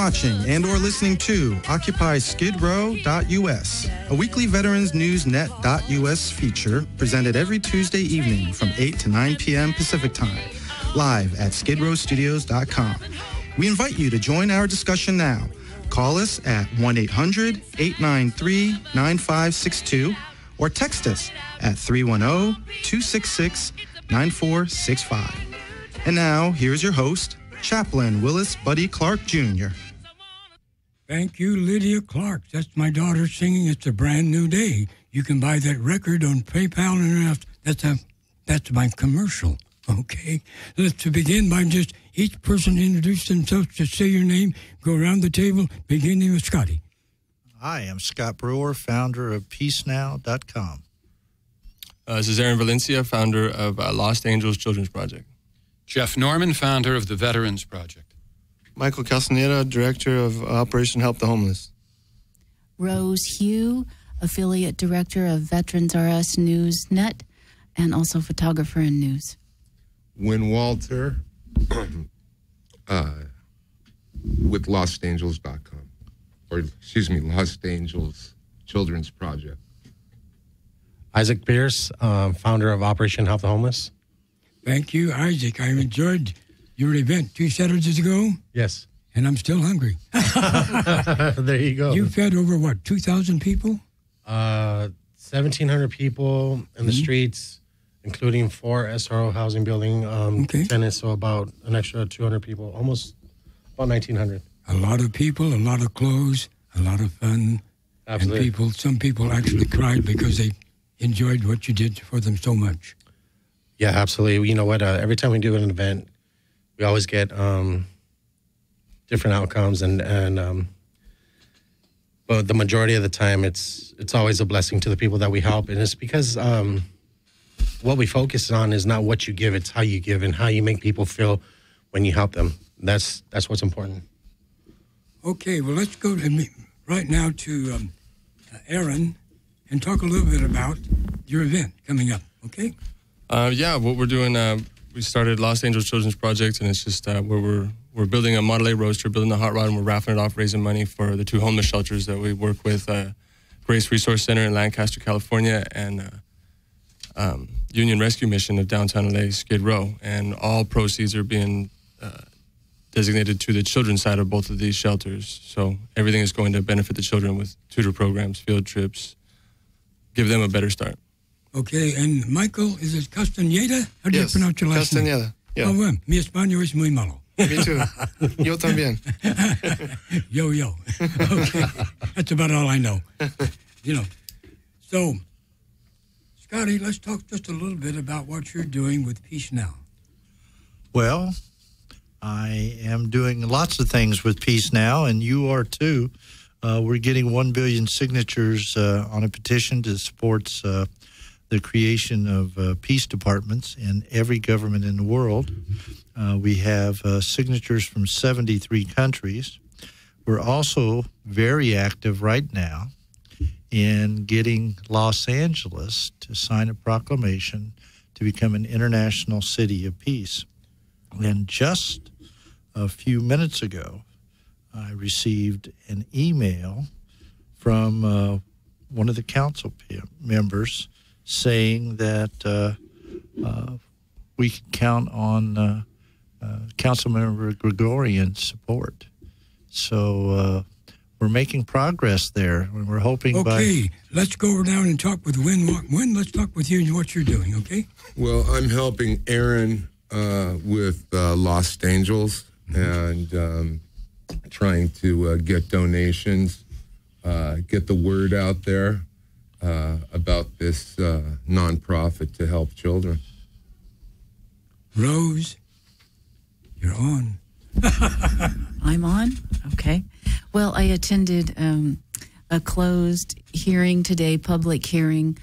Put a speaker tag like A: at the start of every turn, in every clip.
A: watching and or listening to Occupy Skidrow.us, a weekly veteransnewsnet.us feature presented every Tuesday evening from 8 to 9 p.m. Pacific Time, live at skidrowstudios.com. We invite you to join our discussion now. Call us at 1-800-893-9562 or text us at 310-266-9465. And now, here's your host, Chaplain Willis Buddy Clark Jr.
B: Thank you, Lydia Clark. That's my daughter singing It's a Brand New Day. You can buy that record on PayPal and that's my commercial, okay? Let's begin by just each person introduce themselves, just say your name, go around the table, beginning with Scotty.
C: Hi, I'm Scott Brewer, founder of PeaceNow.com.
D: This is Erin Valencia, founder of Lost Angels Children's Project.
E: Jeff Norman, founder of the Veterans Project.
F: Michael Castaneda, director of Operation Help the Homeless.
G: Rose Hugh, affiliate director of Veterans RS Newsnet, and also photographer in news.
H: Win Walter, with LostAngels.com, or Lost Angels Children's Project.
I: Isaac Pierce, founder of Operation Help the Homeless.
B: Thank you, Isaac. I enjoyed your event 2 Saturdays ago.
I: Yes.
B: And I'm still hungry.
I: There you go.
B: You fed over, 2,000 people?
I: 1,700 people in the streets, including 4 SRO housing building tenants, so about an extra 200 people, almost about 1,900.
B: A lot of people, a lot of clothes, a lot of fun.
I: Absolutely.
B: And some people actually cried because they enjoyed what you did for them so much.
I: Yeah, absolutely. You know what? Every time we do an event, we always get different outcomes, but the majority of the time, it's always a blessing to the people that we help, and it's because what we focus on is not what you give; it's how you give and how you make people feel when you help them. That's what's important.
B: Okay, well, let's go right now to Erin and talk a little bit about your event coming up. Okay.
D: What we're doing, we started Lost Angels Children's Project, and it's just where we're building a Model A roadster, building a hot rod, and we're raffling it off, raising money for the 2 homeless shelters that we work with, Grace Resource Center in Lancaster, California, and Union Rescue Mission of downtown LA, Skid Row. And all proceeds are being designated to the children's side of both of these shelters. So everything is going to benefit the children with tutor programs, field trips, give them a better start.
B: Okay, and Michael, is it Castaneda? How do you pronounce your last name?
F: Castaneda. Yeah.
B: Oh, bueno, mi español es muy malo.
F: Me too. Yo también.
B: Yo. Okay, that's about all I know. So, Scotty, let's talk just a little bit about what you're doing with Peace Now.
C: Well, I am doing lots of things with Peace Now, and you are too. We're getting 1 billion signatures on a petition that supports the creation of peace departments in every government in the world. We have signatures from 73 countries. We're also very active right now in getting Los Angeles to sign a proclamation to become an international city of peace. And just a few minutes ago, I received an email from one of the council members saying that we can count on Councilmember Gregorian's support. So we're making progress there, and we're hoping
B: Okay, let's go down and talk with Win. Win, let's talk with you and what you're doing, okay?
H: Well, I'm helping Erin with Lost Angels and trying to get donations, get the word out there about this nonprofit to help children.
B: Rose, you're on.
G: I'm on? Okay. Well, I attended a closed hearing today, public hearing,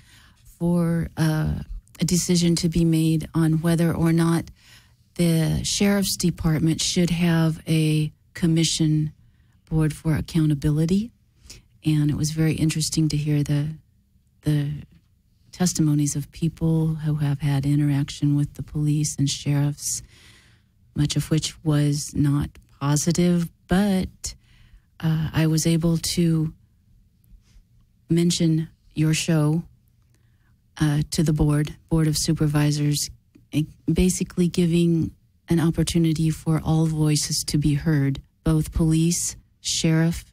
G: for a decision to be made on whether or not the Sheriff's Department should have a commission board for accountability. And it was very interesting to hear the testimonies of people who have had interaction with the police and sheriffs, much of which was not positive, but I was able to mention your show to the board of supervisors, basically giving an opportunity for all voices to be heard, both police, sheriff,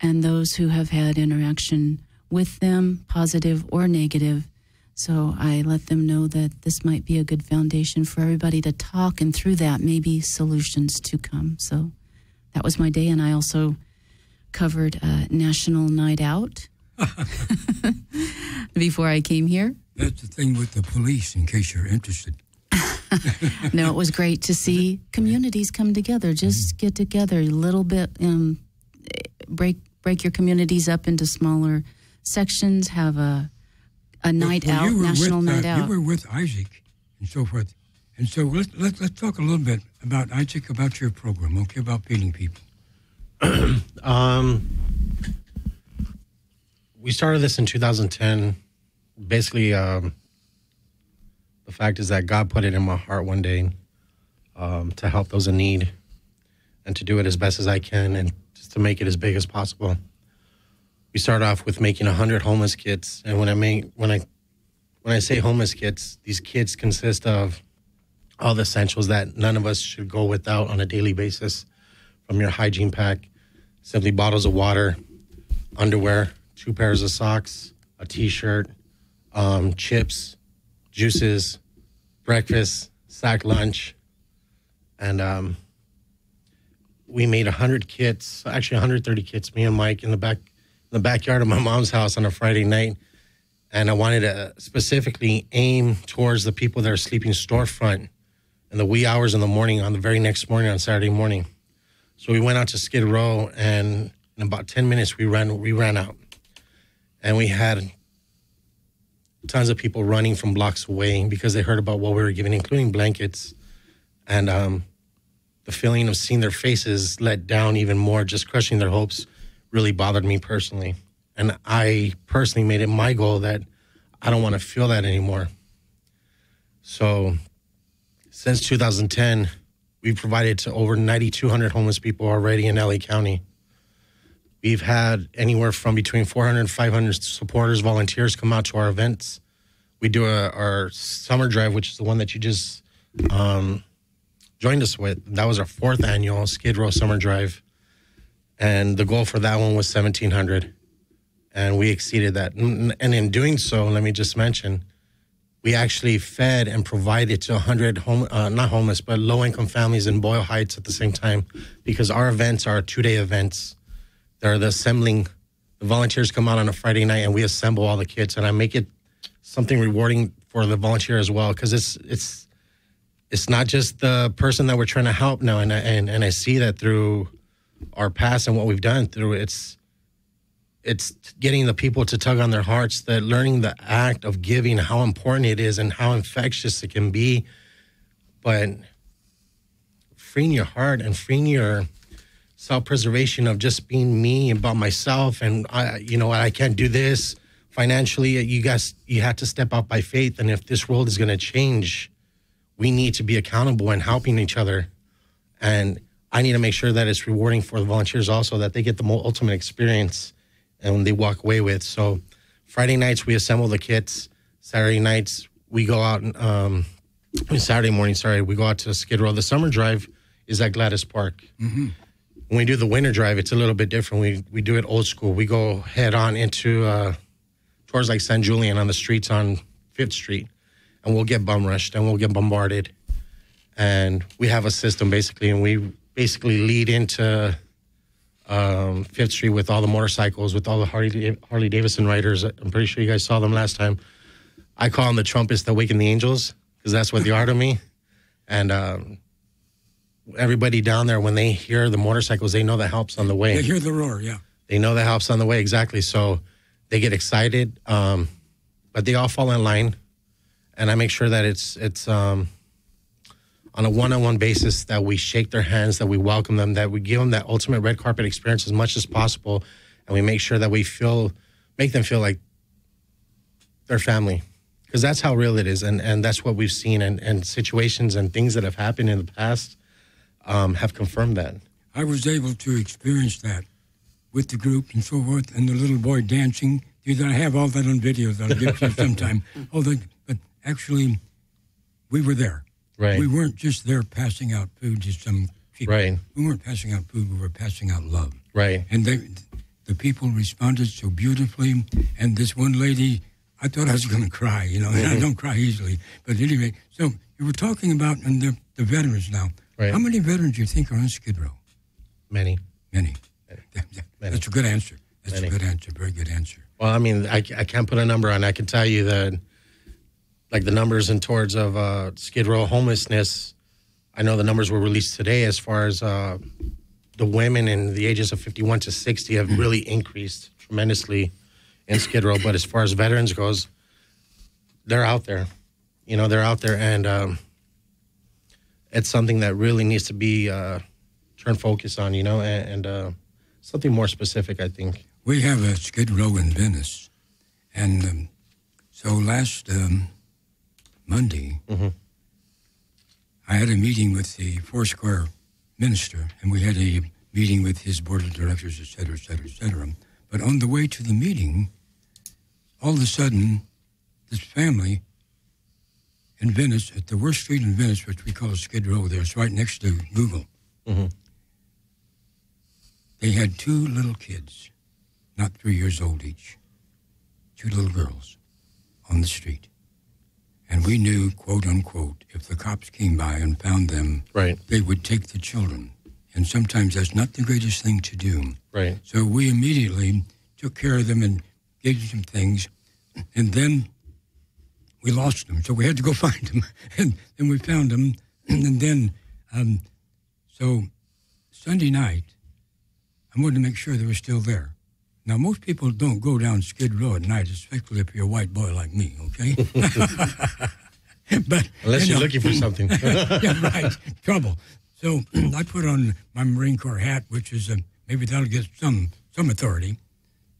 G: and those who have had interaction with them, positive or negative. So I let them know that this might be a good foundation for everybody to talk, and through that, maybe solutions to come. So that was my day, and I also covered National Night Out before I came here.
B: That's the thing with the police, in case you're interested.
G: No, it was great to see communities come together, just get together a little bit, break your communities up into smaller sections, have a night out, national night out.
B: You were with Isaac and so forth. And so let's talk a little bit about Isaac, about your program, okay, about feeding people.
I: We started this in 2010. Basically, the fact is that God put it in my heart one day to help those in need and to do it as best as I can and just to make it as big as possible. We started off with making 100 homeless kits, and when I say homeless kits, these kits consist of all the essentials that none of us should go without on a daily basis, from your hygiene pack, simply bottles of water, underwear, 2 pairs of socks, a T-shirt, chips, juices, breakfast, sack lunch, and we made 100 kits, actually 130 kits, me and Mike, in the backyard of my mom's house on a Friday night. And I wanted to specifically aim towards the people that are sleeping storefront in the wee hours in the morning on the very next morning, on Saturday morning. So we went out to Skid Row, and in about 10 minutes, we ran out. And we had tons of people running from blocks away because they heard about what we were giving, including blankets. And the feeling of seeing their faces let down even more, just crushing their hopes, really bothered me personally. And I personally made it my goal that I don't want to feel that anymore. So since 2010, we've provided to over 9,200 homeless people already in LA County. We've had anywhere from between 400 and 500 supporters, volunteers come out to our events. We do our summer drive, which is the one that you just joined us with. That was our 4th annual Skid Row Summer Drive. And the goal for that one was 1,700. And we exceeded that. And in doing so, let me just mention, we actually fed and provided to 100 not homeless, but low-income families in Boyle Heights at the same time, because our events are 2-day events. They're the assembling. The volunteers come out on a Friday night, and we assemble all the kits, and I make it something rewarding for the volunteer as well, because it's not just the person that we're trying to help now, and I see that through our past and what we've done through it's getting the people to tug on their hearts, that learning the act of giving, how important it is and how infectious it can be, but freeing your heart and freeing your self-preservation of just being me about myself, and I can't do this financially. You have to step out by faith, and if this world is going to change, we need to be accountable and helping each other. And I need to make sure that it's rewarding for the volunteers also, that they get the ultimate experience and they walk away with. So Friday nights, we assemble the kits. Saturday nights, we go out, Saturday morning, we go out to Skid Row. The summer drive is at Gladys Park. Mm-hmm. When we do the winter drive, it's a little bit different. We do it old school. We go head on into towards like San Julian on the streets on 5th Street, and we'll get bum rushed and we'll get bombarded. And we have a system basically, and we basically lead into 5th Street with all the motorcycles, with all the Harley Davidson riders. I'm pretty sure you guys saw them last time. I call them the trumpets that waken the angels, because that's what they are to me. And everybody down there, when they hear the motorcycles, they know the help's on the way.
B: They hear the roar, yeah. They
I: know the help's on the way, exactly. So they get excited, but they all fall in line. And I make sure that it's on a one-on-one basis, that we shake their hands, that we welcome them, that we give them that ultimate red carpet experience as much as possible. And we make sure that we make them feel like they're family, because that's how real it is. And that's what we've seen, and situations and things that have happened in the past have confirmed that.
B: I was able to experience that with the group and so forth, and the little boy dancing. I have all that on videos. I'll give you sometime. But actually, we were there.
I: Right.
B: We weren't just there passing out food to some people.
I: Right.
B: We weren't passing out food. We were passing out love.
I: Right.
B: And the people responded so beautifully. And this one lady, I thought I was going to cry. And I don't cry easily. But anyway, so you were talking about the veterans now.
I: Right.
B: How many veterans do you think are on Skid Row?
I: Many.
B: That's a good answer. That's a good answer. Very good answer.
I: Well, I mean, I can't put a number on. I can tell you that, like the numbers in towards of Skid Row homelessness, I know the numbers were released today as far as the women in the ages of 51 to 60 have really increased tremendously in Skid Row. But as far as veterans goes, they're out there. They're out there, and it's something that really needs to be turned focus on, and something more specific, I think.
B: We have a Skid Row in Venice, and so last Monday, I had a meeting with the Foursquare minister, and we had a meeting with his board of directors, et cetera, et cetera, et cetera. But on the way to the meeting, all of a sudden, this family in Venice, at the worst street in Venice, which we call Skid Row there, it's right next to Google, they had 2 little kids, not 3 years old each, 2 little girls on the street. And we knew, quote unquote, if the cops came by and found them,
I: right,
B: they would take the children. And sometimes that's not the greatest thing to do.
I: Right.
B: So we immediately took care of them and gave them some things. And then we lost them. So we had to go find them. And then we found them. And then, so Sunday night, I wanted to make sure they were still there. Now, most people don't go down Skid Row at night, especially if you're a white boy like me, okay? But
I: unless you're looking for something.
B: Yeah, right. Trouble. So I put on my Marine Corps hat, which is maybe that'll get some authority.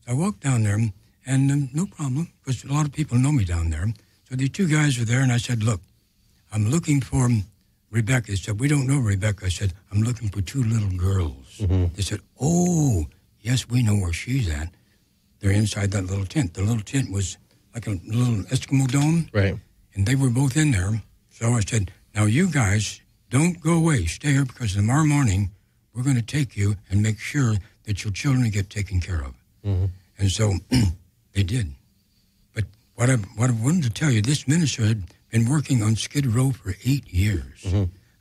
B: So I walked down there, and no problem, because a lot of people know me down there. So the 2 guys were there, and I said, look, I'm looking for Rebecca. They said, we don't know Rebecca. I said, I'm looking for 2 little girls. They said, oh, yes, we know where she's at. They're inside that little tent. The little tent was like a little Eskimo dome.
I: Right.
B: And they were both in there. So I said, now you guys, don't go away. Stay here, because tomorrow morning we're going to take you and make sure that your children get taken care of. And so they did. But what I wanted to tell you, this minister had been working on Skid Row for 8 years.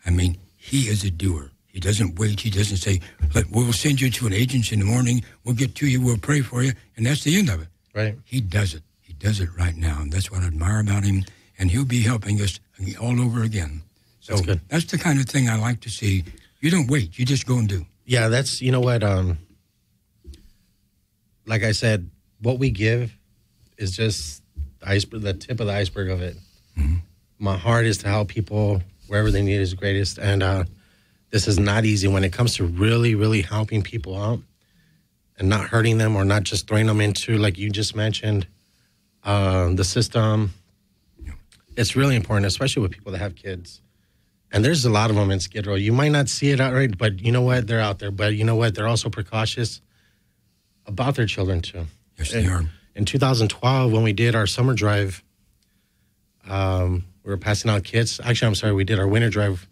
B: I mean, he is a doer. He doesn't wait. He doesn't say, we'll send you to an agency in the morning. We'll get to you. We'll pray for you. And that's the end of it.
I: Right.
B: He does it. He does it right now. And that's what I admire about him. And he'll be helping us all over again. So
I: that's good.
B: That's the kind of thing I like to see. You don't wait. You just go and do.
I: Yeah, that's, you know what, like I said, what we give is just the tip of the iceberg of it. My heart is to help people wherever they need is greatest. And this is not easy when it comes to really, really helping people out and not hurting them or not just throwing them into, like you just mentioned, the system. It's really important, especially with people that have kids. And there's a lot of them in Skid Row. You might not see it outright, but you know what? They're out there. But you know what? They're also precautious about their children, too.
B: Yes, they are.
I: In 2012, when we did our summer drive, we were passing out kits. Actually, I'm sorry, we did our winter drive.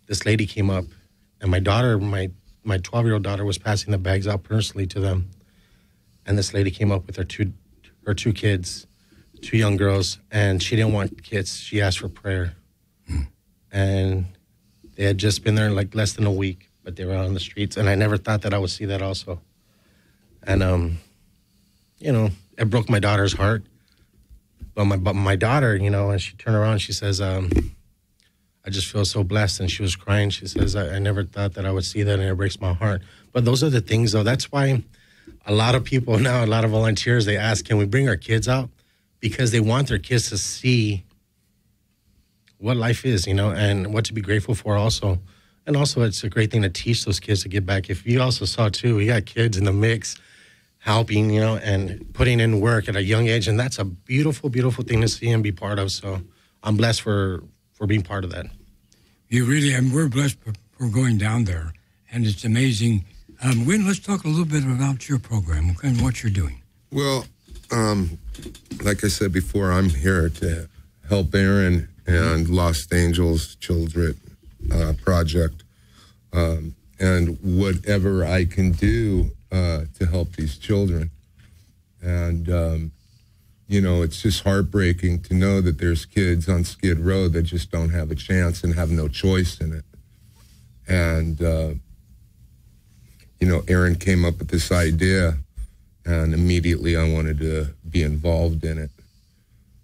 I: This lady came up, and my daughter, my 12-year-old daughter, was passing the bags out personally to them. And this lady came up with her two kids, 2 young girls, and she didn't want kits. She asked for prayer. And they had just been there like less than a week, but they were out on the streets, and I never thought that I would see that also. And, you know, it broke my daughter's heart. But my daughter, you know, and she turned around and she says, I just feel so blessed. And she was crying. She says, I never thought that I would see that, and it breaks my heart. But those are the things, though. That's why a lot of people now, a lot of volunteers, they ask, can we bring our kids out? Because they want their kids to see what life is, you know, and what to be grateful for also. And also, it's a great thing to teach those kids to get back. If you also saw, too, we got kids in the mix helping, you know, and putting in work at a young age. And that's a beautiful, beautiful thing to see and be part of. So I'm blessed for being part of that.
B: You really, and we're blessed for going down there. And it's amazing. Win, let's talk a little bit about your program and what you're doing.
H: Well, like I said before, I'm here to help Erin and Los Angeles Children Project, and whatever I can do to help these children. And, it's just heartbreaking to know that there's kids on Skid Row that just don't have a chance and have no choice in it. And, Erin came up with this idea, and immediately I wanted to be involved in it.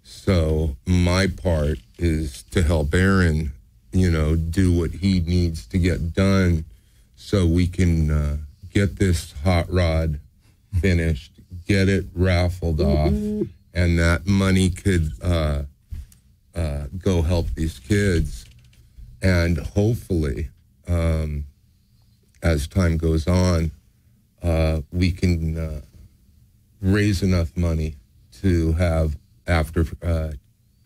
H: So my part is to help Erin, do what he needs to get done so we can get this hot rod finished, get it raffled off, and that money could go help these kids. And hopefully, as time goes on, we can raise enough money to have after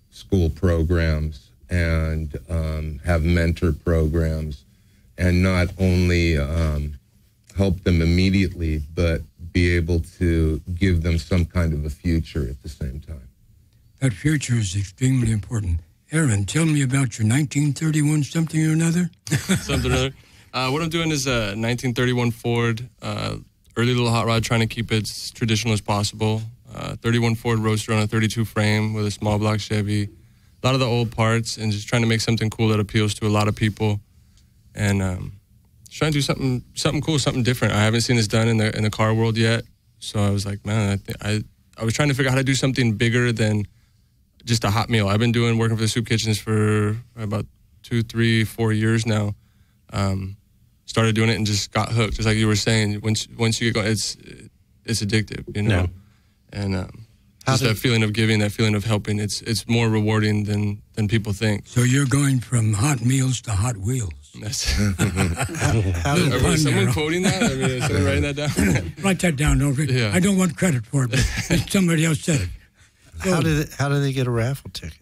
H: school programs and have mentor programs, and not only help them immediately, but be able to give them some kind of a future at the same time.
B: That future is extremely important. Erin, tell me about your 1931 something or another.
D: Something or other. What I'm doing is a 1931 Ford, early little hot rod, trying to keep it as traditional as possible. 31 Ford Roadster on a 32 frame with a small block Chevy. A lot of the old parts, and just trying to make something cool that appeals to a lot of people. And just trying to do something cool, something different. I haven't seen this done in the car world yet. So I was like, man, I was trying to figure out how to do something bigger than just a hot meal. I've been working for the soup kitchens for about 2, 3, 4 years now. Started doing it and just got hooked. Just like you were saying, once you get going, it's addictive,
I: Yeah.
D: And just that feeling of giving, that feeling of helping, it's more rewarding than people think.
B: So you're going from hot meals to Hot Wheels.
D: Is someone quoting that? I mean, is someone writing that down?
B: Write that down, don't you?
D: Yeah.
B: I don't want credit for it, but somebody else said it.
C: How do they get a raffle ticket?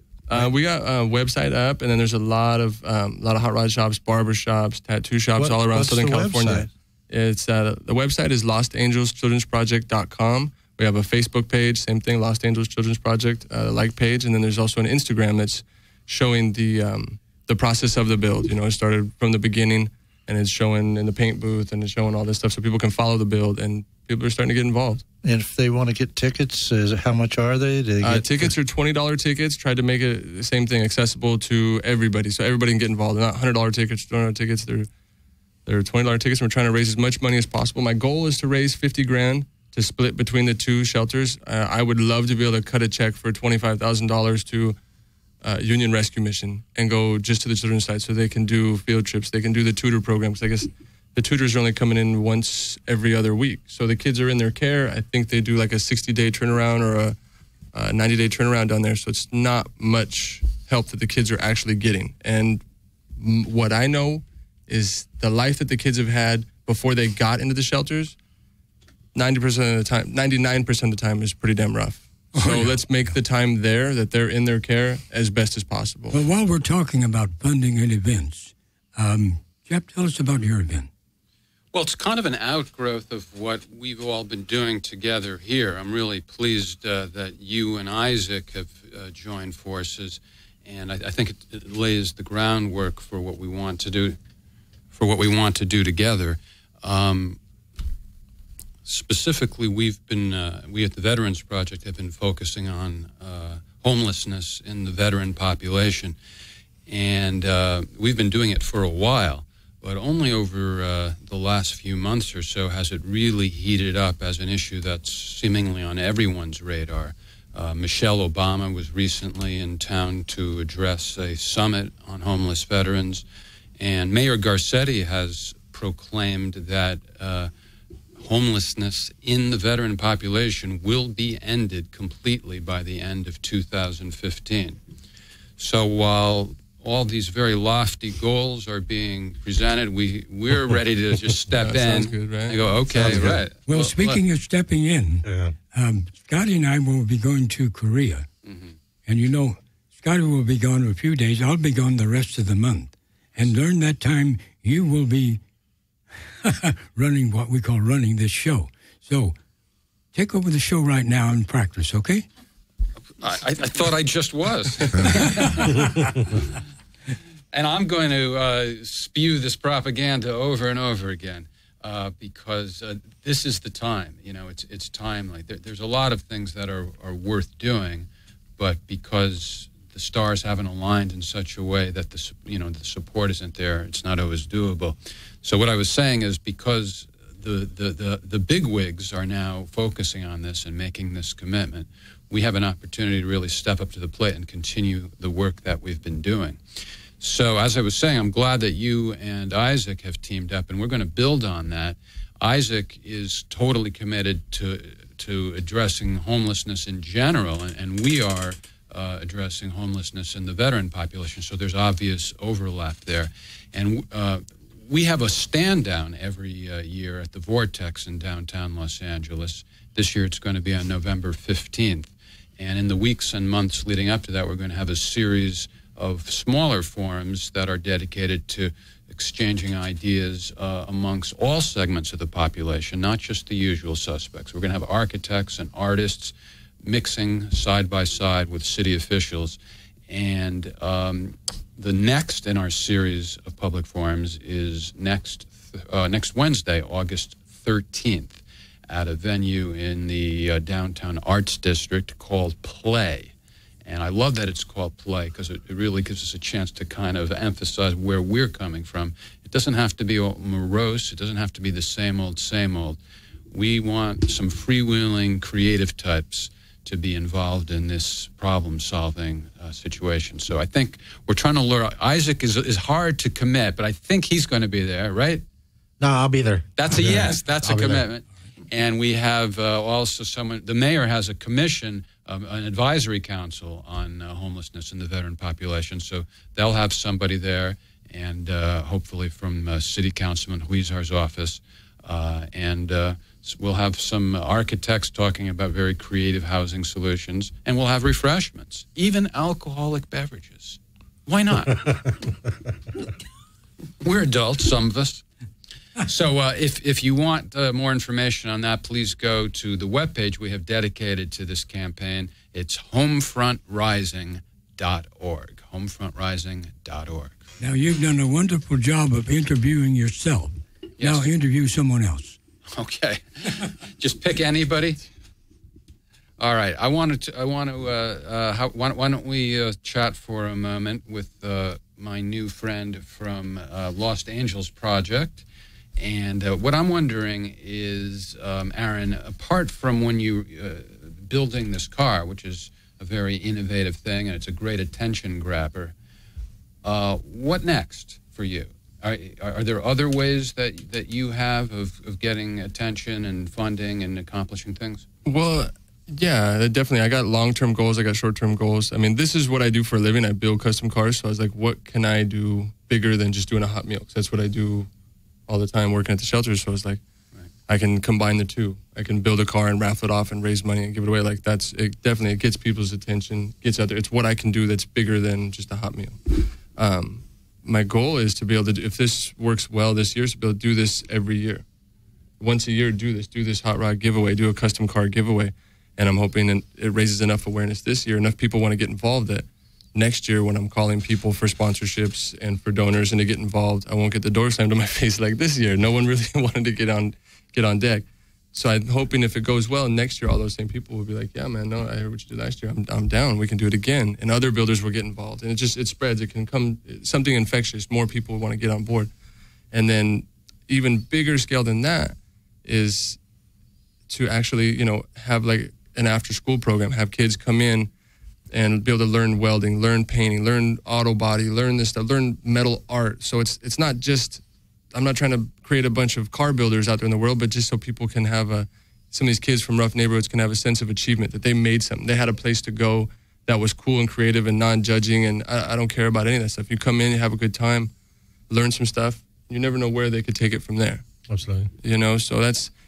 D: We got a website up, and then there's a lot of hot rod shops, barber shops, tattoo shops all around Southern California.
C: Website?
D: It's the website is LosAngelsChildren'sProject.com. We have a Facebook page, same thing, Los Angeles Children's Project page, and then there's also an Instagram that's showing the process of the build. It started from the beginning, and it's showing in the paint booth, and it's showing all this stuff, so people can follow the build, and people are starting to get involved.
C: And if they want to get tickets, how much are they?
D: Tickets are $20 tickets. Tried to make it the same thing, accessible to everybody, so everybody can get involved. They're not $100 tickets, $200 tickets. They're $20 tickets. And we're trying to raise as much money as possible. My goal is to raise $50,000 to split between the two shelters. I would love to be able to cut a check for $25,000 to Union Rescue Mission and go just to the children's side so they can do field trips. They can do the tutor programs. I guess the tutors are only coming in once every other week. So the kids are in their care. I think they do like a 60-day turnaround or a 90-day turnaround down there. So it's not much help that the kids are actually getting. And what I know is the life that the kids have had before they got into the shelters, 90% of the time, 99% of the time is pretty damn rough. So let's make the time there that they're in their care as best as possible.
B: Well, while we're talking about funding and events, Jeff, tell us about your event.
E: Well, it's kind of an outgrowth of what we've all been doing together here. I'm really pleased that you and Isaac have joined forces, and I think it lays the groundwork for what we want to do, together. Specifically, we at the Veterans Project have been focusing on homelessness in the veteran population, and we've been doing it for a while. But only over the last few months or so has it really heated up as an issue that's seemingly on everyone's radar. Michelle Obama was recently in town to address a summit on homeless veterans, and Mayor Garcetti has proclaimed that homelessness in the veteran population will be ended completely by the end of 2015. So while all these very lofty goals are being presented, we're ready to just step in
D: good, right?
E: and go, okay, right.
B: Well, speaking of stepping in, Scotty and I will be going to Korea. Mm-hmm. And Scotty will be gone a few days. I'll be gone the rest of the month. And during that time, you will be running what we call running this show. So take over the show right now and practice, okay?
E: I thought I just was. And I'm going to spew this propaganda over and over again because this is the time. You know, it's timely. There's a lot of things that are worth doing, but because the stars haven't aligned in such a way that the support isn't there, it's not always doable. So what I was saying is because the bigwigs are now focusing on this and making this commitment, we have an opportunity to really step up to the plate and continue the work that we've been doing. So as I was saying, I'm glad that you and Isaac have teamed up, and we're going to build on that. Isaac is totally committed to addressing homelessness in general, and we are addressing homelessness in the veteran population, so there's obvious overlap there. And we have a stand down every year at the Vortex in downtown Los Angeles. This year it's going to be on November 15th. And in the weeks and months leading up to that, we're going to have a series of smaller forums that are dedicated to exchanging ideas amongst all segments of the population, not just the usual suspects. We're going to have architects and artists mixing side by side with city officials. And the next in our series of public forums is next Wednesday, August 13th, at a venue in the downtown arts district called Play. And I love that it's called Play because it really gives us a chance to kind of emphasize where we're coming from. It doesn't have to be morose. It doesn't have to be the same old, same old. We want some freewheeling, creative types to be involved in this problem-solving situation. So I think we're trying to lure. Isaac is hard to commit, but I think he's going to be there, right?
I: No, I'll be there.
E: That's a yes. That's a commitment. And we have also someone, the mayor has a commission, an advisory council on homelessness in the veteran population. So they'll have somebody there, and hopefully from City Councilman Huizar's office. And we'll have some architects talking about very creative housing solutions. And we'll have refreshments, even alcoholic beverages. Why not? We're adults, some of us. So if you want more information on that, please go to the webpage we have dedicated to this campaign. It's homefrontrising.org, homefrontrising.org.
B: Now, you've done a wonderful job of interviewing yourself.
E: Yes.
B: Now interview someone else.
E: Okay. Just pick anybody. All right. Why don't we chat for a moment with my new friend from Lost Angels Project. And what I'm wondering is, Erin, apart from when you building this car, which is a very innovative thing and it's a great attention grabber, what next for you? Are there other ways that you have of getting attention and funding and accomplishing things?
D: Well, yeah, definitely. I got long-term goals. I got short-term goals. I mean, this is what I do for a living. I build custom cars. So I was like, what can I do bigger than just doing a hot meal? 'Cause that's what I do all the time working at the shelters. So I was like, I can combine the two. I can build a car and raffle it off and raise money and give it away. Like it definitely gets people's attention, gets out there. It's what I can do that's bigger than just a hot meal. My goal is to be able to, if this works well this year, is to be able to do this every year. Once a year, do this hot rod giveaway, do a custom car giveaway. And I'm hoping it raises enough awareness this year, enough people want to get involved that next year when I'm calling people for sponsorships and for donors and to get involved, I won't get the door slammed in my face like this year. No one really wanted to get on deck. So I'm hoping if it goes well, next year all those same people will be like, yeah, man, no, I heard what you did last year. I'm down. We can do it again. And other builders will get involved. And it spreads. It can come something infectious. More people want to get on board. And then even bigger scale than that is to actually, have like an after-school program, have kids come in and be able to learn welding, learn painting, learn auto body, learn this stuff, learn metal art. So it's not just, I'm not trying to create a bunch of car builders out there in the world, but just so people can have some of these kids from rough neighborhoods can have a sense of achievement, that they made something. They had a place to go that was cool and creative and non-judging, and I don't care about any of that stuff. You come in, you have a good time, learn some stuff. You never know where they could take it from there.
I: Absolutely.
D: So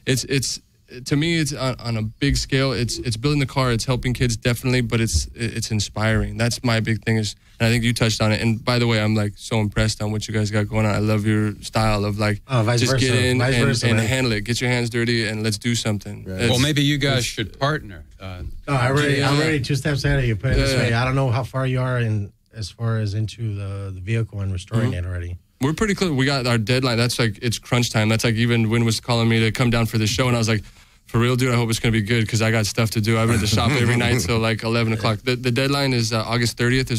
D: it's to me, it's on a big scale. It's building the car. It's helping kids definitely, but it's inspiring. That's my big thing is, and I think you touched on it. And by the way, I'm like so impressed on what you guys got going on. I love your style of like just get in and handle it. Get your hands dirty and let's do something.
E: Right. Well, maybe you guys should partner.
I: I'm already 2 steps ahead of you. Put it this way, I don't know how far you are as far as into the vehicle and restoring it already.
D: We're pretty close. We got our deadline. That's like, it's crunch time. That's like even Win was calling me to come down for the show. And I was like, for real, dude, I hope it's going to be good because I got stuff to do. I've been at the shop every night till like 11 o'clock. The deadline is August 30th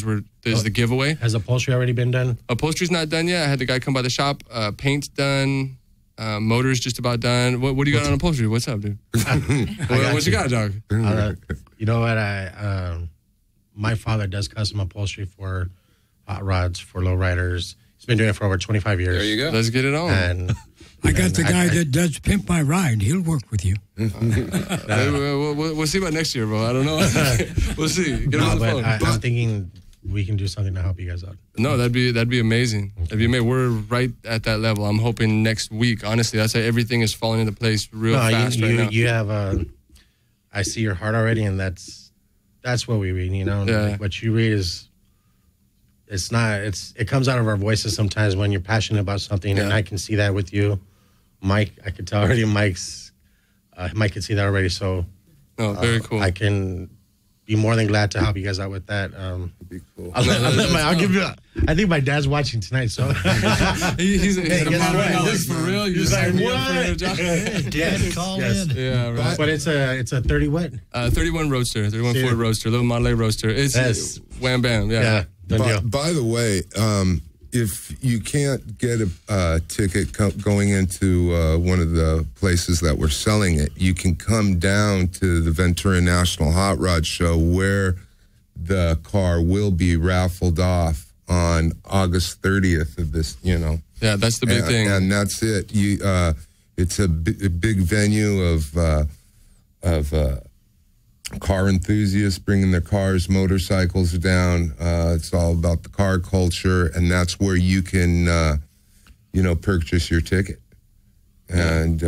D: is the giveaway.
I: Has upholstery already been done?
D: Upholstery's not done yet. I had the guy come by the shop. Paint's done. Motor's just about done. What do you got on upholstery? What's up, dude? What you got, dog?
I: You know what? My father does custom upholstery for hot rods, for lowriders. He's been doing it for over 25 years.
E: There you go.
D: Let's get it on.
I: And
B: I got the guy that does Pimp My Ride. He'll work with you.
D: We'll see about next year, bro. I don't know. We'll see. Get him on the phone.
I: I'm thinking we can do something to help you guys out.
D: No, that'd be amazing. That'd be amazing. We're right at that level. I'm hoping next week. Honestly, that's how everything is falling into place real fast right now.
I: You have I see your heart already, and that's what we read. You know, like what you read is. It comes out of our voices sometimes when you're passionate about something, and I can see that with you, Mike. I could tell already. Mike could see that already. So,
D: very cool.
I: I can be more than glad to help you guys out with that.
H: That'd be cool.
I: I'll give you. I think my dad's watching tonight, so
D: he's for real.
I: He's like, what?
C: Dad, call in.
D: Yeah, right.
I: But it's a 30 what?
D: 31 Roadster, 31 Ford Roadster, little Model A Roadster. It's wham bam. Yeah.
H: By the way, if you can't get a ticket going into one of the places that we're selling it, you can come down to the Ventura National Hot Rod Show where the car will be raffled off on August 30th of this,
D: Yeah, that's the big thing.
H: And that's it. It's a big venue of car enthusiasts bringing their cars, motorcycles down. It's all about the car culture, and that's where you can, purchase your ticket and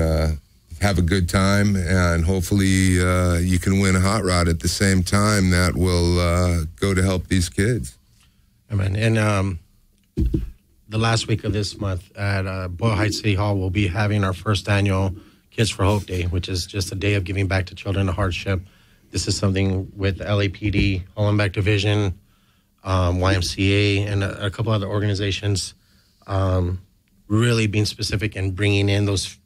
H: have a good time, and hopefully you can win a hot rod at the same time that will go to help these kids.
I: I mean, and the last week of this month at Boyle Heights City Hall, we'll be having our first annual Kids for Hope Day, which is just a day of giving back to children in hardship. This is something with LAPD, Hollenbeck Division, YMCA, and a couple other organizations really being specific and bringing in those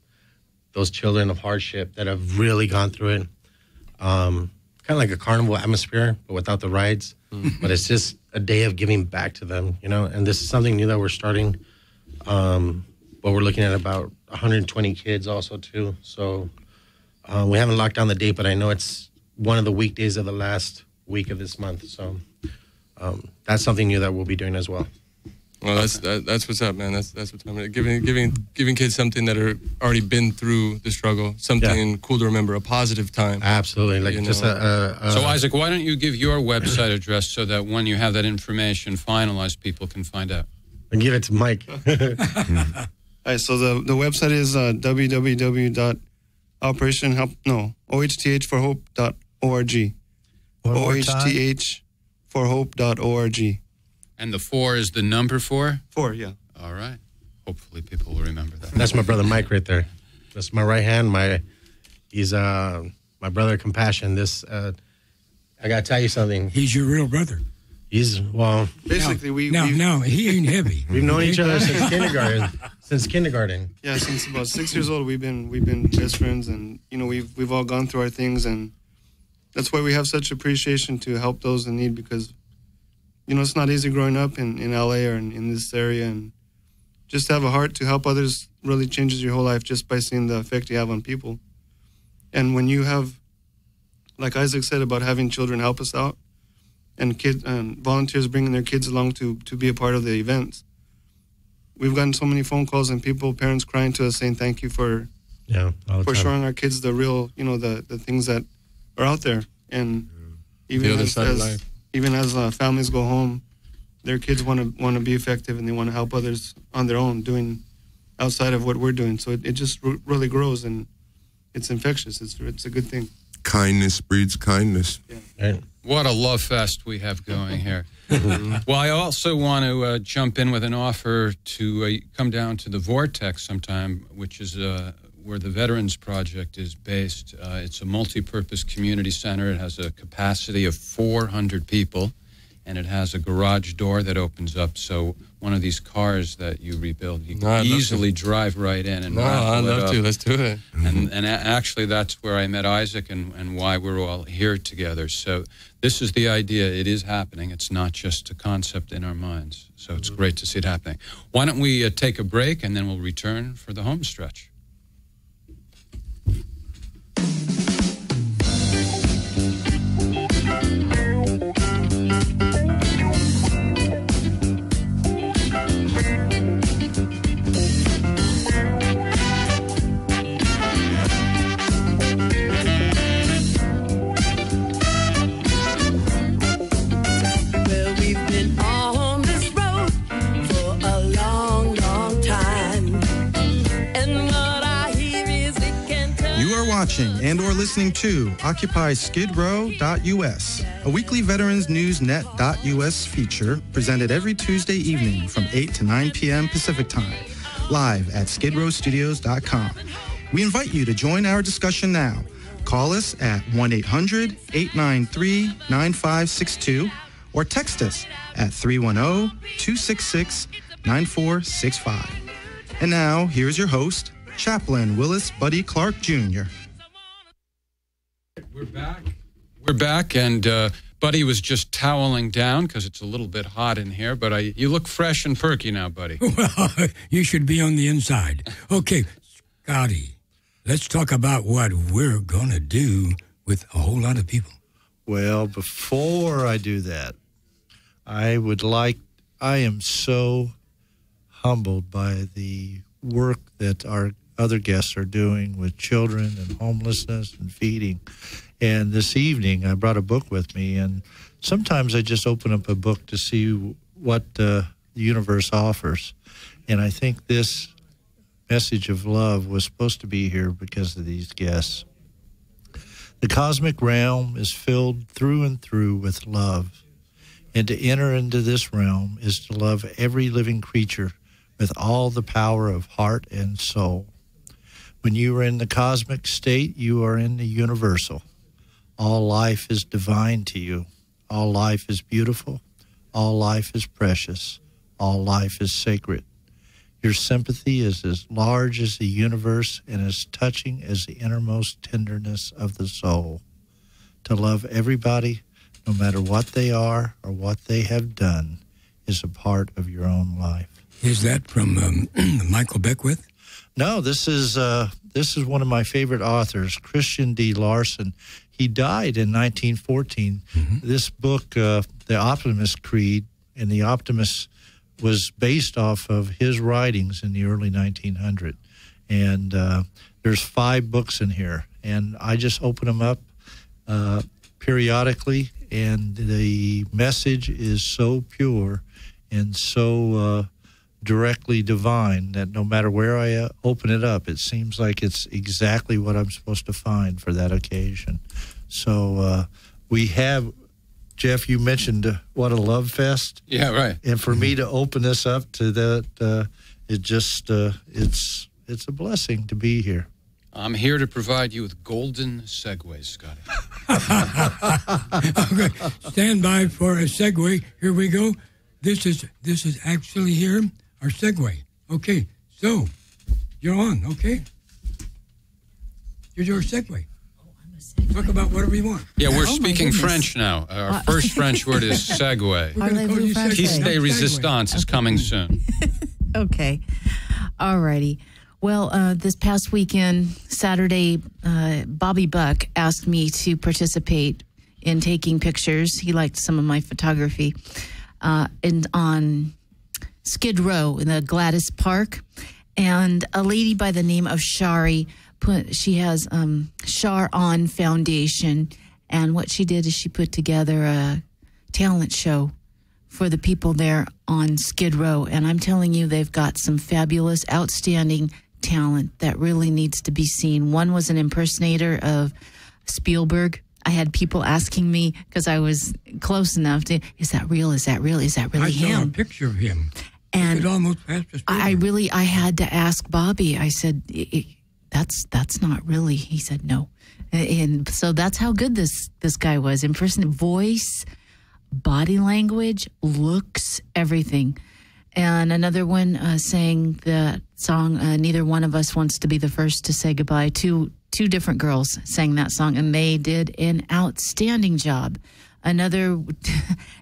I: children of hardship that have really gone through it. Kind of like a carnival atmosphere, but without the rides. But it's just a day of giving back to them, and this is something new that we're starting. But we're looking at about 120 kids also, too. So we haven't locked down the date, but I know it's one of the weekdays of the last week of this month. So that's something new that we'll be doing as well.
D: Well, that's what's up, man. That's what's up. Giving kids something that are already been through the struggle, something cool to remember, a positive time.
I: Absolutely,
E: So, Isaac, why don't you give your website address so that when you have that information finalized, people can find out?
I: And give it to Mike.
F: All right. So the website is ohthforhope.org. ohthforhope.org.
E: And the 4 is the number 4?
F: 4, yeah.
E: All right. Hopefully people will remember that.
I: That's my brother Mike right there. That's my right hand. He's my brother Compassion. I gotta tell you something.
B: He's your real brother.
I: He's
F: basically
B: no, he ain't heavy.
I: We've known each other since kindergarten.
F: Yeah, since about 6 years old, we've been best friends, and we've all gone through our things, and that's why we have such appreciation to help those in need, because it's not easy growing up in LA or in this area, and just to have a heart to help others really changes your whole life just by seeing the effect you have on people. And when you have, like Isaac said about having children help us out, and volunteers bringing their kids along to be a part of the events, we've gotten so many phone calls and parents crying to us saying thank you for showing our kids the real, the things that are out there. And even as families go home, their kids want to be effective, and they want to help others on their own, doing outside of what we're doing. So it just really grows, and it's infectious. It's a good thing.
H: Kindness breeds kindness.
I: Right.
E: What a love fest we have going here. Well, I also want to jump in with an offer to come down to the Vortex sometime, which is where the Veterans Project is based. It's a multi-purpose community center. It has a capacity of 400 people, and it has a garage door that opens up. So one of these cars that you rebuild, you can easily drive right in and
D: I'd
E: raffle it
D: love
E: up.
D: to. Let's do it.
E: And actually, that's where I met Isaac and why we're all here together. So this is the idea. It is happening. It's not just a concept in our minds. So it's great to see it happening. Why don't we take a break, and then we'll return for the home stretch.
A: Watching and or listening to Occupy Skidrow.us, a weekly veteransnewsnet.us feature presented every Tuesday evening from 8 to 9 p.m. Pacific Time, live at skidrowstudios.com. We invite you to join our discussion now. Call us at 1-800-893-9562 or text us at 310-266-9465. And now, here's your host, Chaplain Willis Buddy Clark Jr.
E: We're back, and Buddy was just toweling down because it's a little bit hot in here, but you look fresh and perky now, Buddy.
B: Well, you should be on the inside. Okay, Scotty, let's talk about what we're going to do with a whole lot of people.
C: Well, before I do that, I am so humbled by the work that our other guests are doing with children and homelessness and feeding. And this evening, I brought a book with me, and sometimes I just open up a book to see what the universe offers. And I think this message of love was supposed to be here because of these guests. The cosmic realm is filled through and through with love. And to enter into this realm is to love every living creature with all the power of heart and soul. When you are in the cosmic state, you are in the universal. All life is divine to you. All life is beautiful. All life is precious. All life is sacred. Your sympathy is as large as the universe and as touching as the innermost tenderness of the soul. To love everybody, no matter what they are or what they have done, is a part of your own life.
B: Is that from Michael Beckwith?
C: No, this is one of my favorite authors, Christian D. Larson. He died in 1914. Mm-hmm. This book, The Optimist Creed, and The Optimist was based off of his writings in the early 1900s. And there's 5 books in here. And I just open them up periodically, and the message is so pure and so directly divine that no matter where I open it up, it seems like it's exactly what I'm supposed to find for that occasion. So we have, Jeff, you mentioned what a love fest.
E: Yeah, right.
C: And for me to open this up to that, it just it's a blessing to be here.
E: I'm here to provide you with golden Segways, Scotty.
B: Okay, stand by for a Segway. Here we go. This is actually here our Segway. Okay, so you're on. Okay, you're Segway. Talk about whatever you want.
E: Yeah, we're speaking French now. Our first French word is Segway. Piste Resistance is coming soon.
G: Okay. All righty. Well, this past weekend, Saturday, Bobby Buck asked me to participate in taking pictures. He liked some of my photography on Skid Row in the Gladys Park. And a lady by the name of Shari, she has Shar On Foundation. And what she did is she put together a talent show for the people there on Skid Row. And I'm telling you, they've got some fabulous, outstanding talent that really needs to be seen. One was an impersonator of Spielberg. I had people asking me, because I was close enough to, is that real? Is that real? Is that really him?
B: I saw a picture of him.
G: And
B: it almost passed the Spielberg.
G: I had to ask Bobby. I said, that's not really. He said, no. And so that's how good this guy was. Voice, body language, looks, everything. And another one sang that song, Neither One of Us Wants to Be the First to Say Goodbye. Two different girls sang that song, and they did an outstanding job. Another,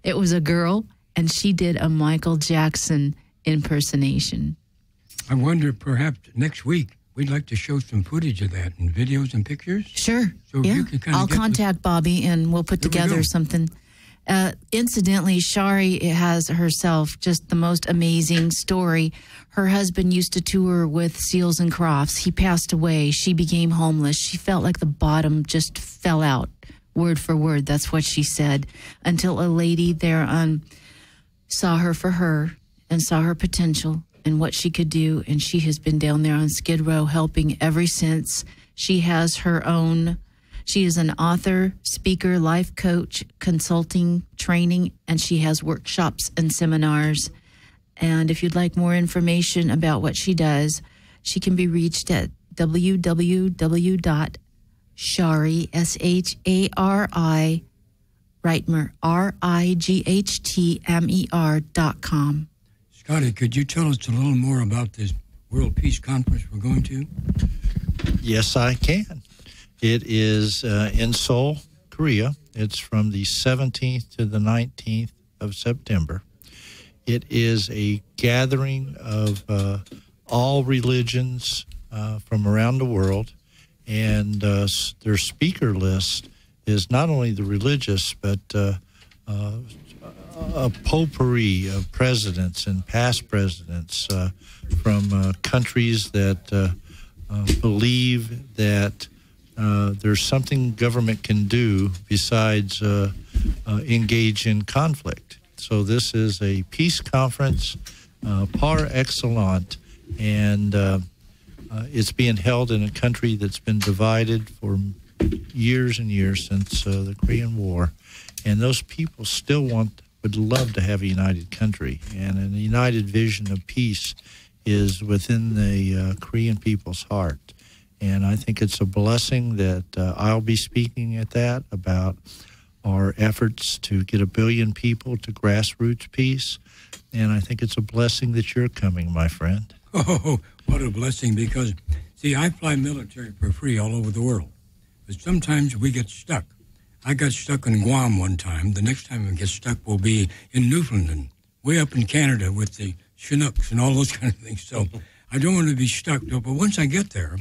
G: it was a girl, and she did a Michael Jackson impersonation.
B: I wonder, perhaps next week, we'd like to show some footage of that in videos and pictures.
G: Sure.
B: So
G: yeah.
B: you can
G: I'll contact Bobby, and we'll put together something. Incidentally, Shari has herself just the most amazing story. Her husband used to tour with Seals and Crofts. He passed away. She became homeless. She felt like the bottom just fell out, word for word. That's what she said. Until a lady there saw her for her and saw her potential and what she could do. And she has been down there on Skid Row helping ever since. She has her own. She is an author, speaker, life coach, consulting, training, and she has workshops and seminars. And if you'd like more information about what she does, she can be reached at www.shari, S-H-A-R-I, Reitmer, RIGHTMER.com.
B: Scotty, could you tell us a little more about this World Peace Conference we're going to?
C: Yes, I can. It is in Seoul, Korea. It's from the 17th to the 19th of September. It is a gathering of all religions from around the world, and their speaker list is not only the religious, but a potpourri of presidents and past presidents from countries that believe that there's something government can do besides engage in conflict. So this is a peace conference par excellence, and it's being held in a country that's been divided for years and years since the Korean War, and those people still would love to have a united country, and a united vision of peace is within the Korean people's heart. And I think it's a blessing that I'll be speaking at that about our efforts to get 1 billion people to grassroots peace. And I think it's a blessing that you're coming, my friend.
B: Oh, what a blessing, because, see, I fly military for free all over the world. But sometimes we get stuck. I got stuck in Guam one time. The next time we get stuck will be in Newfoundland, way up in Canada with the Chinooks and all those kind of things. So I don't want to be stuck, though. But once I get there,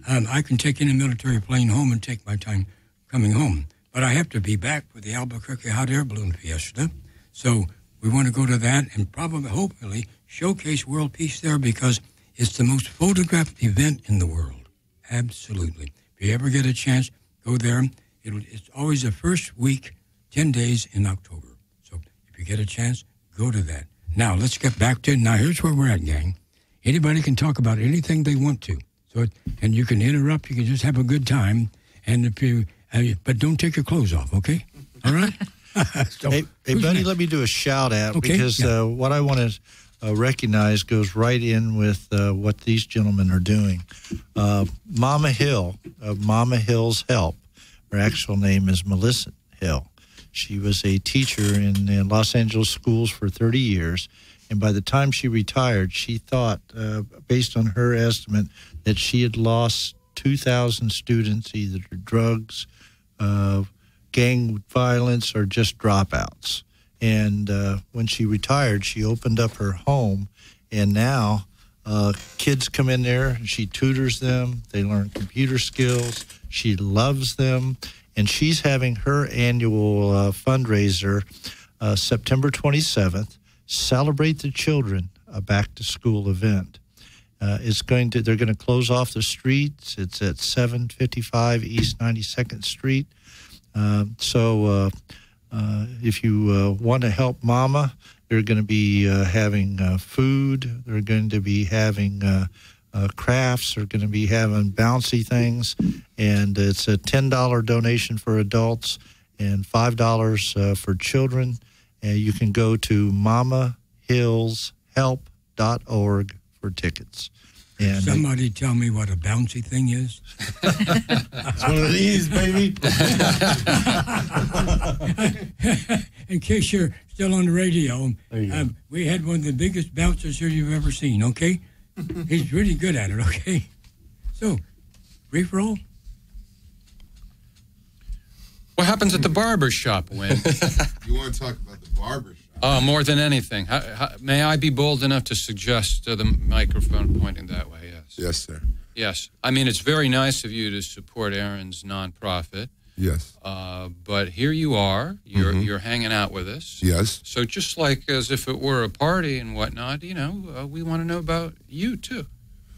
B: I can take in a military plane home and take my time coming home. But I have to be back for the Albuquerque Hot Air Balloon Fiesta. So we want to go to that and probably, hopefully, showcase world peace there, because it's the most photographed event in the world. Absolutely. If you ever get a chance, go there. It's always the first week, 10 days in October. So if you get a chance, go to that. Now, let's get back to it. Now, here's where we're at, gang. Anybody can talk about anything they want to. So, and you can interrupt. You can just have a good time. And if you, but don't take your clothes off, okay? All right? So,
C: hey, buddy,
B: next?
C: let me do a shout out,
B: Okay,
C: because what I want to recognize goes right in with what these gentlemen are doing. Mama Hill of Mama Hill's Help. Her actual name is Melissa Hill. She was a teacher in Los Angeles schools for 30 years. And by the time she retired, she thought, based on her estimate, that she had lost 2,000 students either to drugs, gang violence, or just dropouts. And when she retired, she opened up her home, and now kids come in there, and she tutors them. They learn computer skills. She loves them. And she's having her annual fundraiser September 27th, Celebrate the Children, a back-to-school event. They're going to close off the streets. It's at 755 East 92nd Street. So if you want to help Mama, they're going to be having food. They're going to be having crafts. Are going to be having bouncy things, and it's a $10 donation for adults and $5 for children. And you can go to mamahillshelp.org for tickets. And
B: somebody tell me what a bouncy thing is.
C: It's one of these, baby.
B: In case you're still on the radio, we had one of the biggest bouncers here you've ever seen, okay? He's really good at it, okay? So, brief roll.
E: What happens at the barber shop, Win?
H: You want to talk about the barber shop?
E: Oh, more than anything. May I be bold enough to suggest the microphone pointing that way? Yes.
H: Yes, sir.
E: Yes. I mean, it's very nice of you to support Erin's nonprofit.
H: Yes.
E: But here you are. You're hanging out with us.
H: Yes.
E: So just like as if it were a party and whatnot, we want to know about you, too.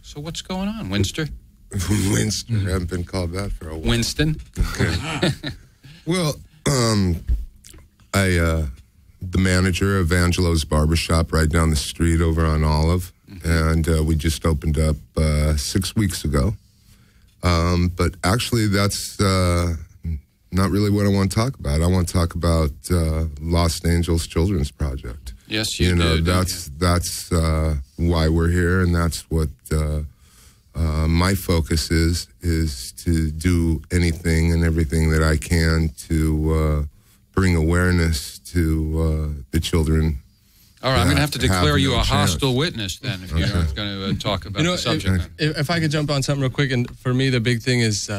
E: So what's going on, Winster?
H: Winston. I haven't been called that for a while.
E: Winston?
H: Okay. Well, the manager of Angelo's Barbershop right down the street over on Olive, and we just opened up 6 weeks ago. But actually, that's not really what I want to talk about. I want to talk about Los Angeles Children's Project.
E: Yes, you do.
H: That's why we're here, and that's what my focus is to do anything and everything that I can to bring awareness to the children.
E: All right, I'm going to have to declare you a hostile witness then if you're not going to talk about the subject.
D: If I could jump on something real quick, and for me the big thing is,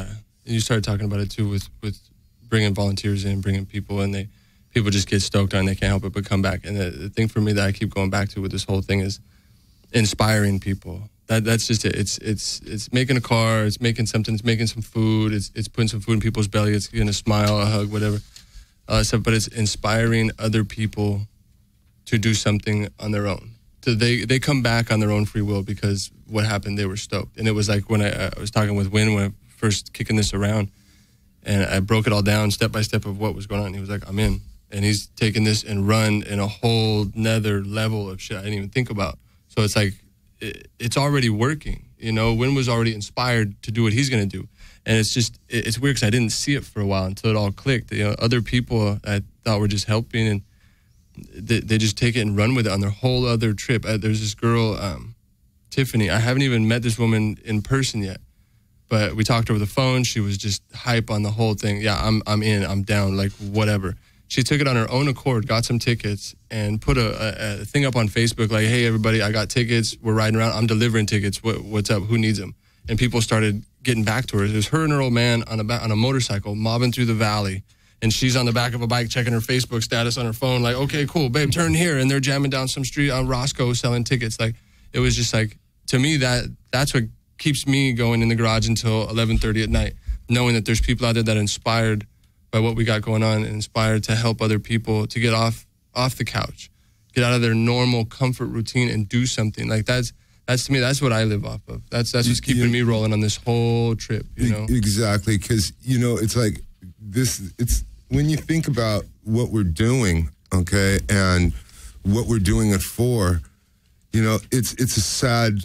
D: you started talking about it too with bringing volunteers in, bringing people in, people just get stoked on it, they can't help it but come back. And the thing for me that I keep going back to with this whole thing is inspiring people. That's just it. It's making a car, it's making something, it's making some food, it's putting some food in people's belly, it's getting a smile, a hug, whatever. But it's inspiring other people to do something on their own. So they come back on their own free will because what happened, they were stoked. And it was like when I was talking with Win when I first kicking this around, and I broke it all down step by step of what was going on. He was like, I'm in. And he's taken this and run in a whole nother level of shit I didn't even think about. So it's like, it's already working. Win was already inspired to do what he's going to do. And it's just, it's weird because I didn't see it for a while until it all clicked. Other people I thought were just helping, and they just take it and run with it on their whole other trip. There's this girl, Tiffany. I haven't even met this woman in person yet, but we talked over the phone. She was just hype on the whole thing. Yeah, I'm in, I'm down, like whatever. She took it on her own accord, got some tickets, and put a thing up on Facebook like, hey, everybody, I got tickets. We're riding around. I'm delivering tickets. What's up? Who needs them? And people started getting back to her. It was her and her old man on a motorcycle mobbing through the valley. And she's on the back of a bike checking her Facebook status on her phone like, okay, cool, babe, turn here. And they're jamming down some street on Roscoe selling tickets. Like, it was just like, to me, that's what keeps me going in the garage until 11:30 at night, knowing that there's people out there that are inspired by what we got going on and inspired to help other people to get off the couch, get out of their normal comfort routine and do something. Like that's to me, that's what I live off of. That's what's keeping me rolling on this whole trip,
H: Exactly, because, it's like this, it's when you think about what we're doing, okay, and what we're doing it for, it's a sad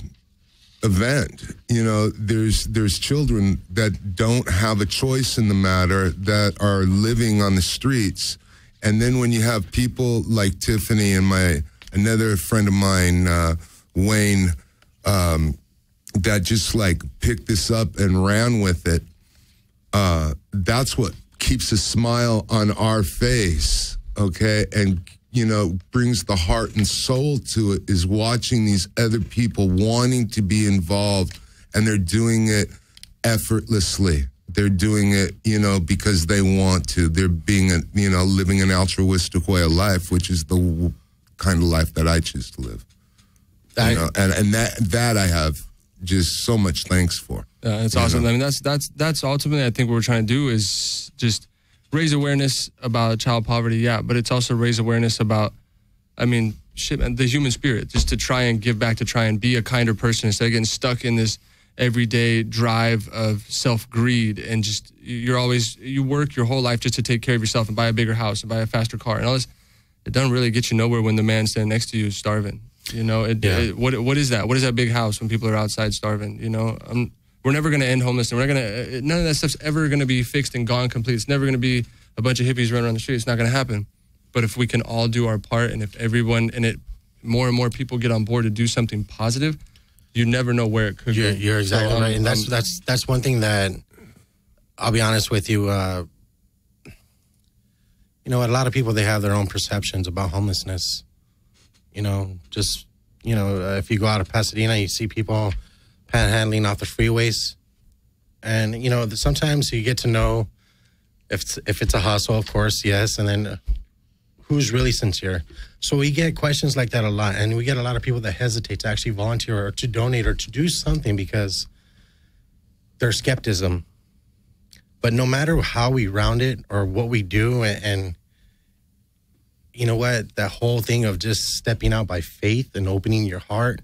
H: event. There's children that don't have a choice in the matter that are living on the streets. And then when you have people like Tiffany and another friend of mine, Wayne, that just like picked this up and ran with it, that's what keeps a smile on our face, okay? And brings the heart and soul to it is watching these other people wanting to be involved, and they're doing it effortlessly. They're doing it, because they want to. They're being, living an altruistic way of life, which is the kind of life that I choose to live. And that I have just so much thanks for.
D: It's awesome. I mean, that's ultimately, I think, what we're trying to do is just raise awareness about child poverty, but it's also raise awareness about, the human spirit, just to try and give back, to try and be a kinder person instead of getting stuck in this everyday drive of self-greed and just, you work your whole life just to take care of yourself and buy a bigger house and buy a faster car and all this. It doesn't really get you nowhere when the man standing next to you is starving. You know, what is that? What is that big house when people are outside starving? You know, we're never going to end homelessness. We're not going to. None of that stuff's ever going to be fixed and gone complete. It's never going to be a bunch of hippies running around the street. It's not going to happen. But if we can all do our part, and if everyone more and more people get on board to do something positive, you never know where it could go.
I: You're exactly right, and that's one thing that I'll be honest with you. You know, a lot of people, they have their own perceptions about homelessness. You know, just, you know, if you go out of Pasadena, you see people panhandling off the freeways. And, you know, sometimes you get to know if it's a hustle, of course, yes, and then who's really sincere. So we get questions like that a lot, and we get a lot of people that hesitate to actually volunteer or to donate or to do something because there's skepticism. But no matter how we round it or what we do, and you know what, that whole thing of just stepping out by faith and opening your heart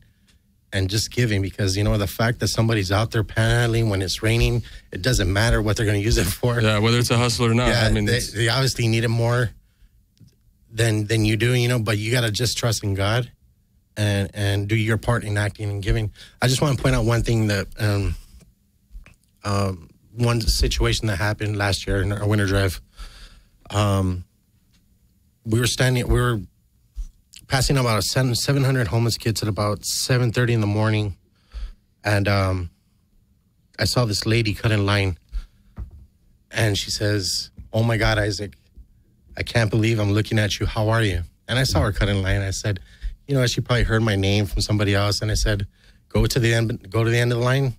I: and just giving, because, you know, the fact that somebody's out there panhandling when it's raining, it doesn't matter what they're going to use it for.
D: Yeah, whether it's a hustle or not.
I: Yeah,
D: I mean,
I: they obviously need it more than you do, you know, but you got to just trust in God and do your part in acting and giving. I just want to point out one thing that one situation that happened last year in our winter drive. We were passing about 700 homeless kids at about 7:30 in the morning, and I saw this lady cut in line, and she says, "Oh my God, Isaac, I can't believe I'm looking at you. How are you?" And I saw her cut in line. I said, you know, she probably heard my name from somebody else, and I said, go to the end of the line.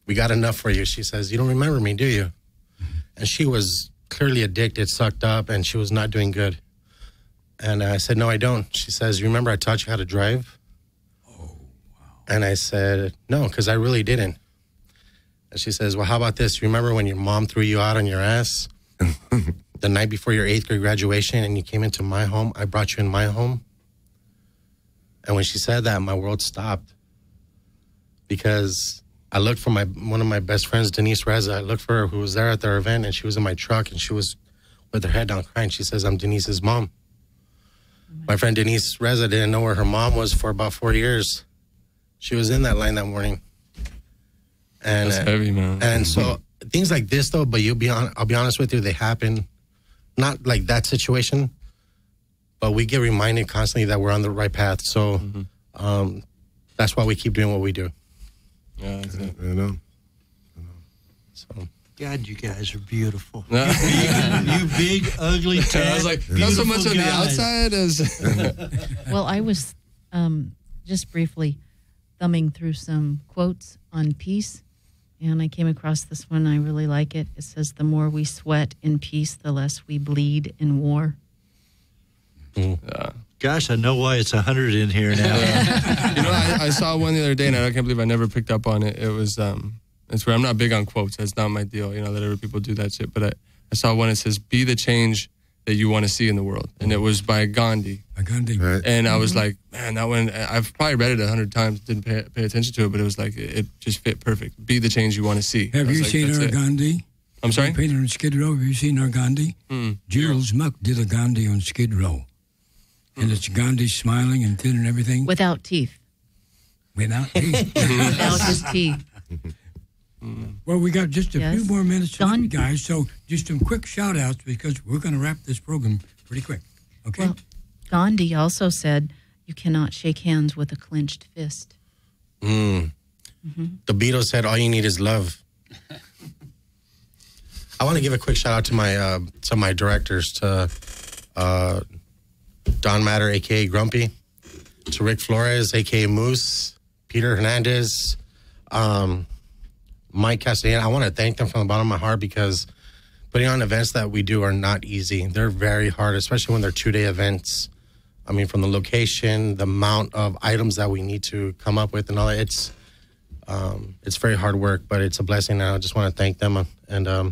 I: We got enough for you. She says, you don't remember me, do you? And she was clearly addicted, sucked up, and she was not doing good. And I said, no, I don't. She says, you remember I taught you how to drive? Oh, wow. And I said, no, because I really didn't. And she says, well, how about this? Remember when your mom threw you out on your ass the night before your 8th grade graduation and you came into my home? I brought you in my home. And when she said that, my world stopped. Because I looked for one of my best friends, Denise Reza. I looked for her, who was there at their event, and she was in my truck, and she was with her head down crying. She says, I'm Denise's mom. My friend Denise Reza didn't know where her mom was for about 4 years. She was in that line that morning. And,
D: that's heavy, man.
I: And so things like this, though, but I'll be honest with you, they happen. Not like that situation, but we get reminded constantly that we're on the right path. So that's why we keep doing what we do.
D: Yeah, that's it.
H: I know.
I: So.
C: God, you guys are beautiful. You big, ugly, tan,
D: I was like, not so much on the outside as...
G: Well, I was just briefly thumbing through some quotes on peace, and I came across this one. I really like it. It says, the more we sweat in peace, the less we bleed in war.
D: Yeah.
C: Gosh, I know why it's 100 in here now.
D: You know, I saw one the other day, and I can't believe I never picked up on it. It was... It's where I'm not big on quotes. That's not my deal. You know, that other people do that shit. But I saw one that says, be the change that you want to see in the world. And it was by Gandhi.
H: Right.
D: And I was like, man, that one, I've probably read it 100 times, didn't pay attention to it, but it was like, it just fit perfect. Be the change you want to see.
B: Have you seen our Gandhi?
D: I'm sorry?
B: Painted on Skid Row. Have you seen our Gandhi? Gerald Muck did a Gandhi on Skid Row. And it's Gandhi smiling and thin and everything.
G: Without teeth.
B: Without teeth.
G: Without his teeth.
B: Well, we got just a few more minutes to leave, guys, so just some quick shout-outs because we're going to wrap this program pretty quick, okay?
G: Well, Gandhi also said you cannot shake hands with a clenched fist.
I: The Beatles said all you need is love. I want to give a quick shout-out to my directors, to Don Matter, a.k.a. Grumpy, to Rick Flores, a.k.a. Moose, Peter Hernandez, Mike Castellano. I want to thank them from the bottom of my heart because putting on events that we do are not easy. They're very hard, especially when they're 2-day events. I mean, from the location, the amount of items that we need to come up with and all that, it's very hard work, but it's a blessing. And I just want to thank them. And I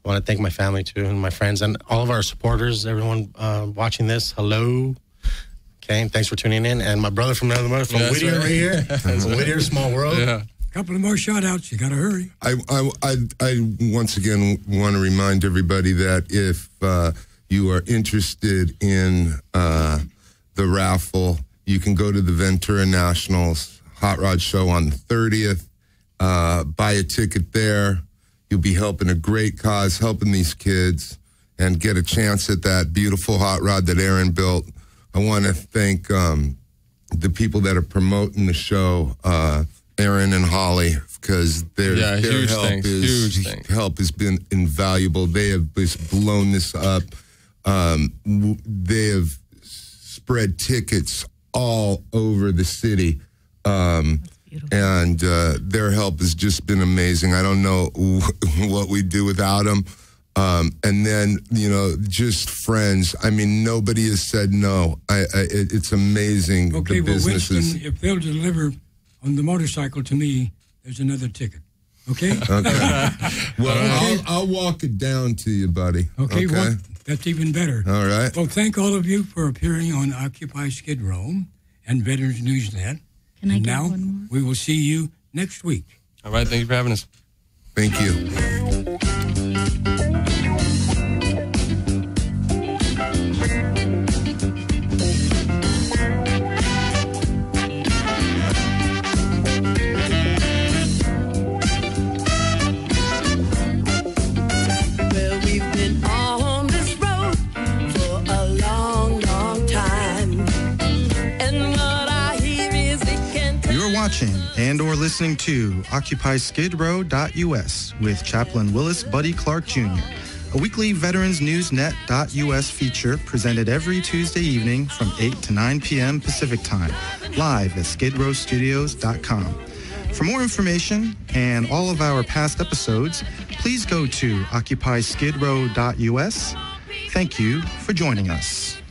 I: want to thank my family, too, and my friends, and all of our supporters, everyone watching this. Hello. Okay, thanks for tuning in. And my brother from another mother, from Whittier right here. From Whittier, small world.
D: Yeah.
B: Couple of more shout-outs. You got to hurry.
H: I once again want to remind everybody that if you are interested in the raffle, you can go to the Ventura Nationals Hot Rod Show on the 30th. Buy a ticket there. You'll be helping a great cause, helping these kids, and get a chance at that beautiful hot rod that Erin built. I want to thank the people that are promoting the show, Erin and Holly, because their help has been invaluable. They have just blown this up. They have spread tickets all over the city. And their help has just been amazing. I don't know what we'd do without them. And then, just friends. I mean, nobody has said no. It's amazing.
B: Okay,
H: the businesses.
B: Winston, if they'll deliver on the motorcycle to me, there's another ticket. Okay?
H: Okay. Well, I'll walk it down to you, buddy.
B: Okay? Well, that's even better.
H: All right.
B: Well, thank all of you for appearing on Occupy Skid Row and Veterans Newsnet.
G: Can I get
B: now,
G: one more?
B: we will see you next week.
D: All right, thank you for having us.
H: Thank you.
A: Watching and or listening to OccupySkidrow.us with Chaplain Willis Buddy Clark Jr., a weekly Veterans Newsnet.us feature presented every Tuesday evening from 8 to 9 p.m. Pacific Time, live at skidrowstudios.com. For more information and all of our past episodes, please go to OccupySkidrow.us. Thank you for joining us.